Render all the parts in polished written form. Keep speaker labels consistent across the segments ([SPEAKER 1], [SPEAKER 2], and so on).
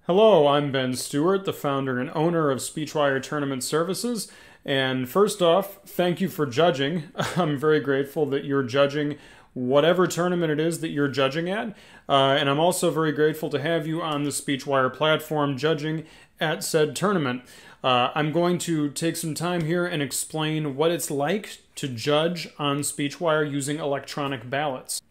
[SPEAKER 1] Hello, I'm Ben Stewart, the founder and owner of Speechwire Tournament Services. And first off, thank you for judging. I'm very grateful that you're judging whatever tournament it is that you're judging at. And I'm also very grateful to have you on the Speechwire platform judging at said tournament. I'm going to take some time here and explain what it's like to judge on Speechwire using electronic ballots.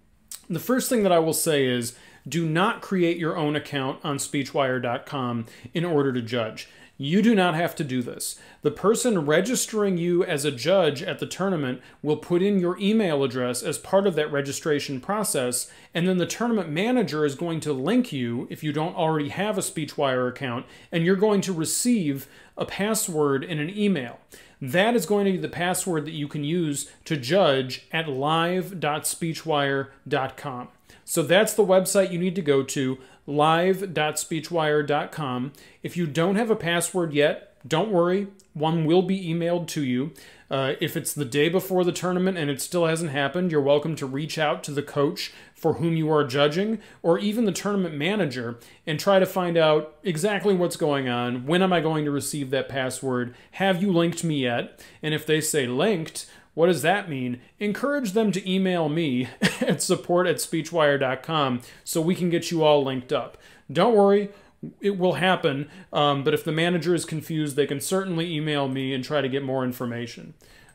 [SPEAKER 1] The first thing that I will say is, do not create your own account on Speechwire.com in order to judge. You do not have to do this. The person registering you as a judge at the tournament will put in your email address as part of that registration process, and then the tournament manager is going to link you, if you don't already have a Speechwire account, and you're going to receive a password in an email. That is going to be the password that you can use to judge at live.speechwire.com. So that's the website you need to go to, live.speechwire.com. If you don't have a password yet, don't worry, one will be emailed to you. If it's the day before the tournament and it still hasn't happened, you're welcome to reach out to the coach for whom you are judging, or even the tournament manager, and try to find out exactly what's going on. When am I going to receive that password? Have you linked me yet? And if they say linked, what does that mean? Encourage them to email me at support@speechwire.com so we can get you all linked up. Don't worry, it will happen, but if the manager is confused, they can certainly email me and try to get more information.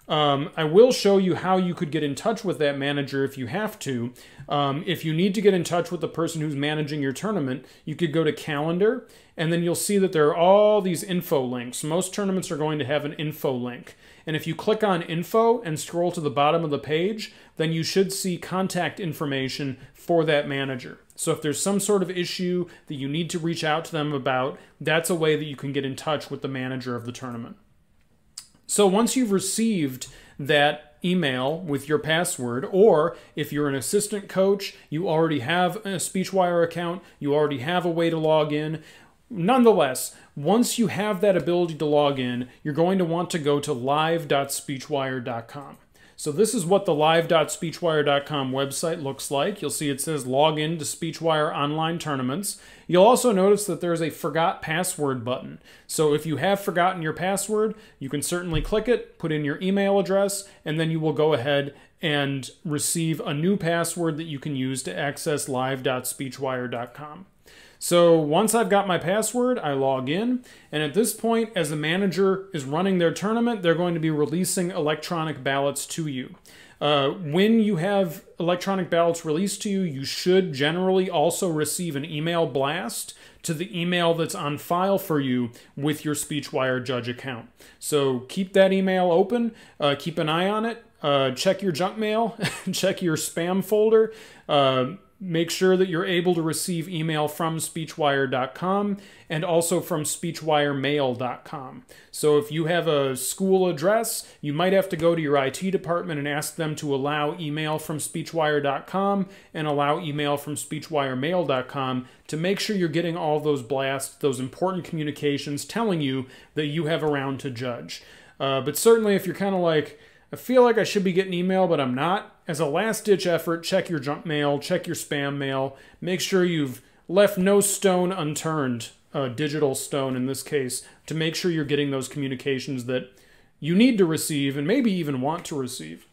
[SPEAKER 1] I will show you how you could get in touch with that manager if you have to. If you need to get in touch with the person who's managing your tournament, you could go to Calendar, and then you'll see that there are all these info links. Most tournaments are going to have an info link. And if you click on info and scroll to the bottom of the page, then you should see contact information for that manager. So if there's some sort of issue that you need to reach out to them about, that's a way that you can get in touch with the manager of the tournament. So once you've received that email with your password, or if you're an assistant coach, you already have a Speechwire account, you already have a way to log in. Nonetheless, once you have that ability to log in, you're going to want to go to live.speechwire.com. So this is what the live.speechwire.com website looks like. You'll see it says log in to Speechwire online tournaments. You'll also notice that there's a forgot password button. So if you have forgotten your password, you can certainly click it, put in your email address, and then you will go ahead and receive a new password that you can use to access live.speechwire.com. So once I've got my password, I log in, and at this point, as the manager is running their tournament, they're going to be releasing electronic ballots to you. When you have electronic ballots released to you, you should generally also receive an email blast to the email that's on file for you with your Speechwire Judge account. So keep that email open, keep an eye on it, check your junk mail, check your spam folder, make sure that you're able to receive email from Speechwire.com and also from SpeechwireMail.com. So if you have a school address, you might have to go to your IT department and ask them to allow email from Speechwire.com and allow email from SpeechwireMail.com to make sure you're getting all those blasts, those important communications telling you that you have a round to judge. But certainly if you're kind of like, I feel like I should be getting email, but I'm not, as a last-ditch effort, check your junk mail, check your spam mail, make sure you've left no stone unturned, digital stone in this case, to make sure you're getting those communications that you need to receive and maybe even want to receive.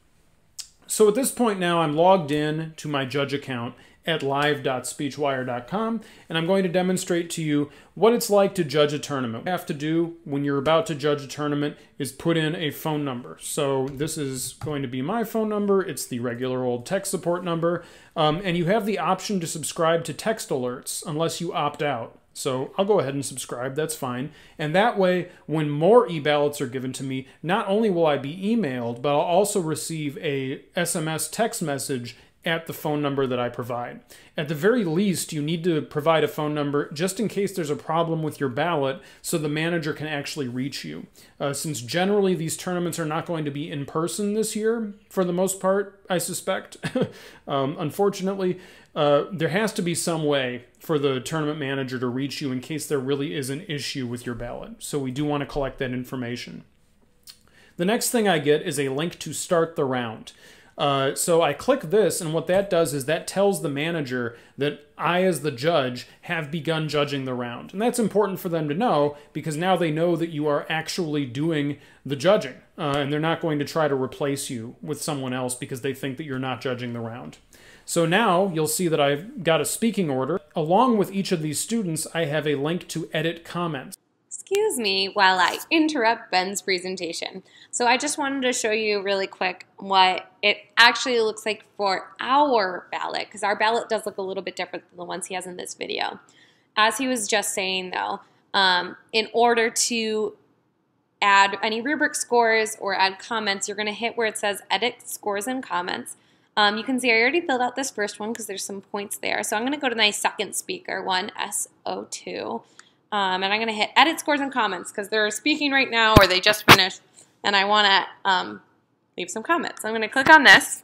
[SPEAKER 1] So at this point now, I'm logged in to my judge account at live.speechwire.com, and I'm going to demonstrate to you what it's like to judge a tournament. What you have to do when you're about to judge a tournament is put in a phone number. So this is going to be my phone number. It's the regular old tech support number, and you have the option to subscribe to text alerts unless you opt out. So I'll go ahead and subscribe, that's fine. And that way, when more e-ballots are given to me, not only will I be emailed, but I'll also receive a SMS text message at the phone number that I provide. At the very least, you need to provide a phone number just in case there's a problem with your ballot so the manager can actually reach you. Since generally these tournaments are not going to be in person this year, for the most part, I suspect, unfortunately, there has to be some way for the tournament manager to reach you in case there really is an issue with your ballot. So we do want to collect that information. The next thing I get is a link to start the round. So I click this, and what that does is that tells the manager that I, as the judge, have begun judging the round. And that's important for them to know, because now they know that you are actually doing the judging. And they're not going to try to replace you with someone else because they think that you're not judging the round. So now you'll see that I've got a speaking order. Along with each of these students, I have a link to edit comments.
[SPEAKER 2] Excuse me while I interrupt Ben's presentation. So I just wanted to show you really quick what it actually looks like for our ballot, because our ballot does look a little bit different than the ones he has in this video. As he was just saying though, in order to add any rubric scores or add comments, you're going to hit where it says edit scores and comments. You can see I already filled out this first one because there's some points there. So I'm going to go to my second speaker one, SO2. And I'm going to hit edit scores and comments because they're speaking right now or they just finished and I want to leave some comments. So I'm going to click on this,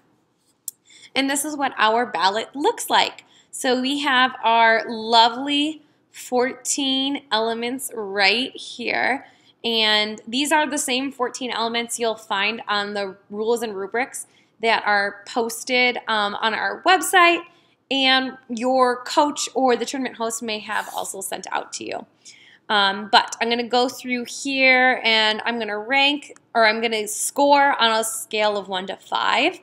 [SPEAKER 2] and this is what our ballot looks like. So we have our lovely 14 elements right here, and these are the same 14 elements you'll find on the rules and rubrics that are posted on our website, and your coach or the tournament host may have also sent out to you. But I'm going to go through here and I'm going to rank, or I'm going to score on a scale of 1 to 5.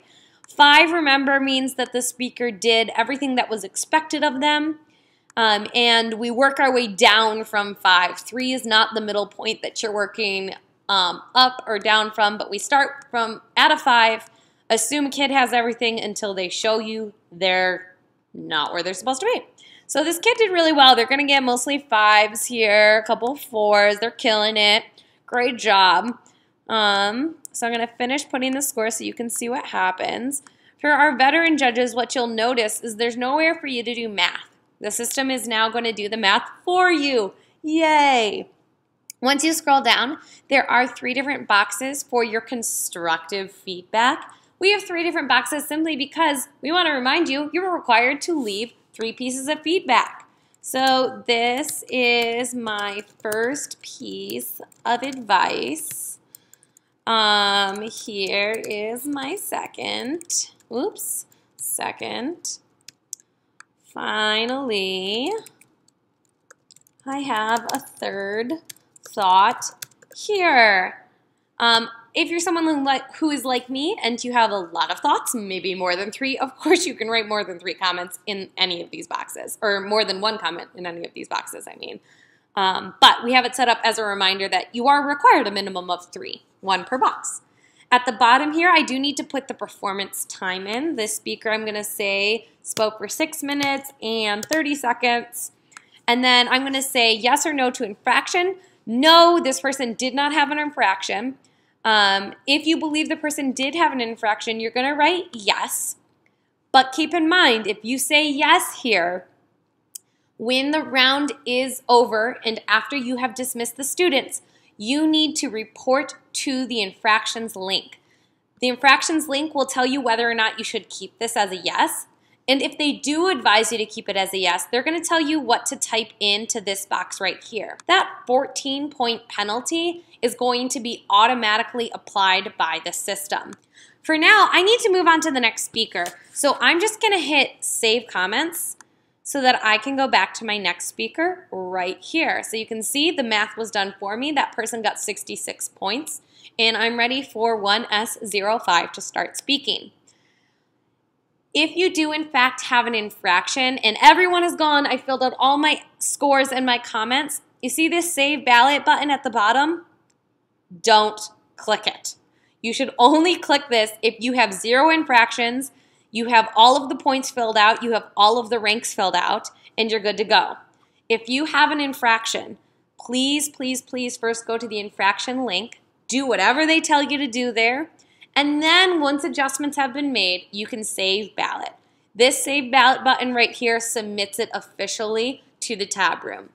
[SPEAKER 2] 5, remember, means that the speaker did everything that was expected of them. And we work our way down from 5. 3 is not the middle point that you're working up or down from, but we start from at a 5, assume a kid has everything until they show you they're not where they're supposed to be. So this kid did really well. They're going to get mostly 5s here, a couple 4s. They're killing it. Great job. So I'm going to finish putting the score so you can see what happens. For our veteran judges, what you'll notice is there's nowhere for you to do math. The system is now going to do the math for you. Yay! Once you scroll down, there are 3 different boxes for your constructive feedback. We have 3 different boxes simply because we want to remind you you're required to leave 3 pieces of feedback. So this is my first piece of advice. Here is my second. Oops, second. Finally, I have a third thought here. If you're someone who is like me and you have a lot of thoughts, maybe more than 3, of course you can write more than 3 comments in any of these boxes, or more than 1 comment in any of these boxes, I mean. But we have it set up as a reminder that you are required a minimum of 3, 1 per box. At the bottom here, I do need to put the performance time in. This speaker, I'm going to say, spoke for 6 minutes and 30 seconds. And then I'm going to say yes or no to infraction. No, this person did not have an infraction. If you believe the person did have an infraction, you're going to write yes. But keep in mind, if you say yes here, when the round is over and after you have dismissed the students, you need to report to the infractions link. The infractions link will tell you whether or not you should keep this as a yes. And if they do advise you to keep it as a yes, they're going to tell you what to type into this box right here. That 14-point penalty is going to be automatically applied by the system. For now, I need to move on to the next speaker. So I'm just going to hit save comments so that I can go back to my next speaker right here. So you can see the math was done for me. That person got 66 points. And I'm ready for 1S05 to start speaking. If you do in fact have an infraction and everyone is gone, I filled out all my scores and my comments, you see this save ballot button at the bottom? Don't click it. You should only click this if you have 0 infractions, you have all of the points filled out, you have all of the ranks filled out, and you're good to go. If you have an infraction, please, please, please first go to the infraction link, do whatever they tell you to do there, and then once adjustments have been made, you can save ballot. This save ballot button right here submits it officially to the tab room.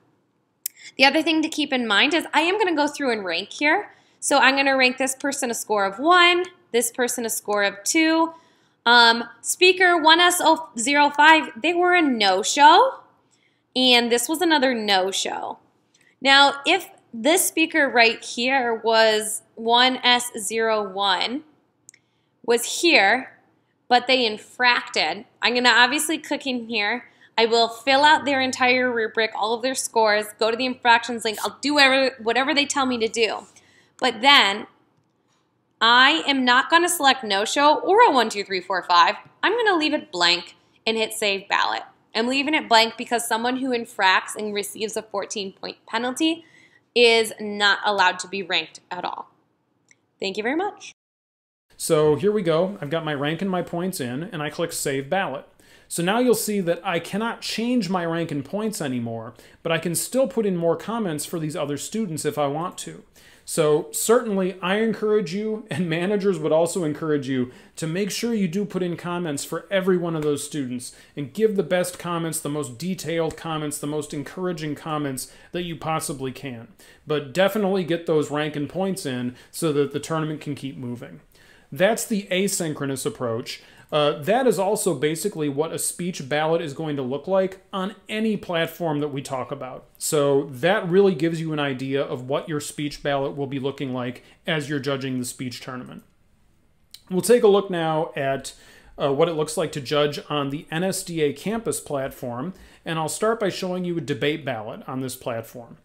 [SPEAKER 2] The other thing to keep in mind is I am going to go through and rank here. So I'm going to rank this person a score of 1, this person a score of 2. Speaker 1S05, they were a no-show, and this was another no-show. Now, if this speaker right here was 1S01, was here, but they infracted, I'm going to obviously click in here. I will fill out their entire rubric, all of their scores, go to the infractions link. I'll do whatever they tell me to do. But then I am not going to select no-show or a 1, 2, 3, 4, 5. I'm going to leave it blank and hit save ballot. I'm leaving it blank because someone who infracts and receives a 14-point penalty is not allowed to be ranked at all. Thank you very much.
[SPEAKER 1] So here we go. I've got my rank and my points in, and I click Save Ballot. So now you'll see that I cannot change my rank and points anymore, but I can still put in more comments for these other students if I want to. So certainly I encourage you, and managers would also encourage you, to make sure you do put in comments for every one of those students and give the best comments, the most detailed comments, the most encouraging comments that you possibly can. But definitely get those rank and points in so that the tournament can keep moving. That's the asynchronous approach. That is also basically what a speech ballot is going to look like on any platform that we talk about. So that really gives you an idea of what your speech ballot will be looking like as you're judging the speech tournament. We'll take a look now at what it looks like to judge on the NSDA campus platform, and I'll start by showing you a debate ballot on this platform.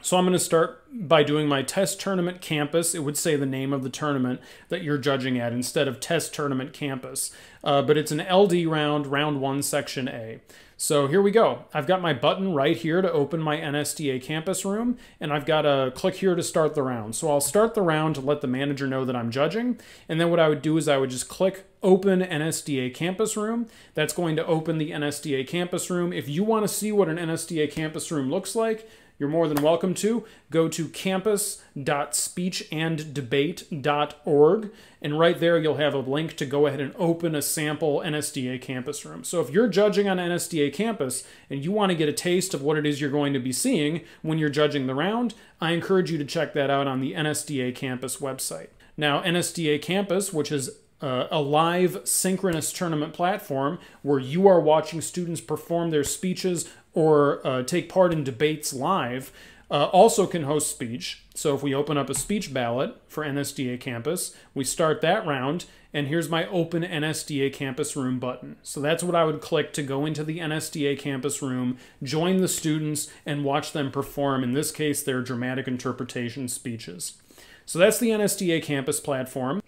[SPEAKER 1] So I'm going to start by doing my test tournament campus. It would say the name of the tournament that you're judging at instead of test tournament campus. But it's an LD round, round 1, section A. So here we go. I've got my button right here to open my NSDA campus room, and I've got to click here to start the round. So I'll start the round to let the manager know that I'm judging, and then what I would do is I would just click Open NSDA Campus Room. That's going to open the NSDA Campus Room. If you want to see what an NSDA Campus Room looks like, you're more than welcome to. Go to campus.speechanddebate.org, and right there you'll have a link to go ahead and open a sample NSDA campus room. So if you're judging on NSDA campus and you want to get a taste of what it is you're going to be seeing when you're judging the round, I encourage you to check that out on the NSDA campus website. Now, NSDA campus, which is a live synchronous tournament platform where you are watching students perform their speeches or take part in debates live, also can host speech. So if we open up a speech ballot for NSDA campus, we start that round, and here's my Open NSDA Campus Room button. So that's what I would click to go into the NSDA campus room, join the students, and watch them perform, in this case, their dramatic interpretation speeches. So that's the NSDA campus platform.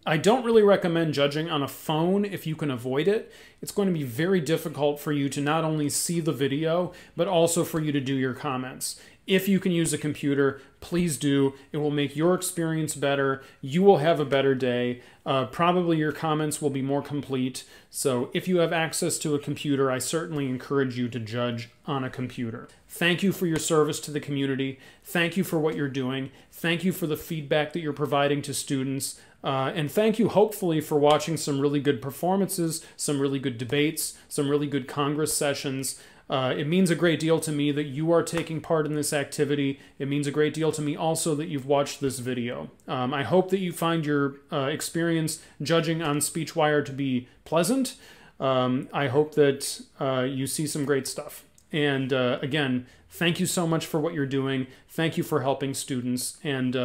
[SPEAKER 1] I don't really recommend judging on a phone if you can avoid it. It's going to be very difficult for you to not only see the video, but also for you to do your comments. If you can use a computer, please do. It will make your experience better. You will have a better day. Probably your comments will be more complete. So if you have access to a computer, I certainly encourage you to judge on a computer. Thank you for your service to the community. Thank you for what you're doing. Thank you for the feedback that you're providing to students. And thank you, hopefully, for watching some really good performances, some really good debates, some really good Congress sessions. It means a great deal to me that you are taking part in this activity. It means a great deal to me also that you've watched this video. I hope that you find your experience judging on Speechwire to be pleasant. I hope that you see some great stuff. And again, thank you so much for what you're doing. Thank you for helping students. And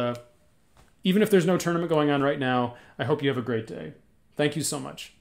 [SPEAKER 1] even if there's no tournament going on right now, I hope you have a great day. Thank you so much.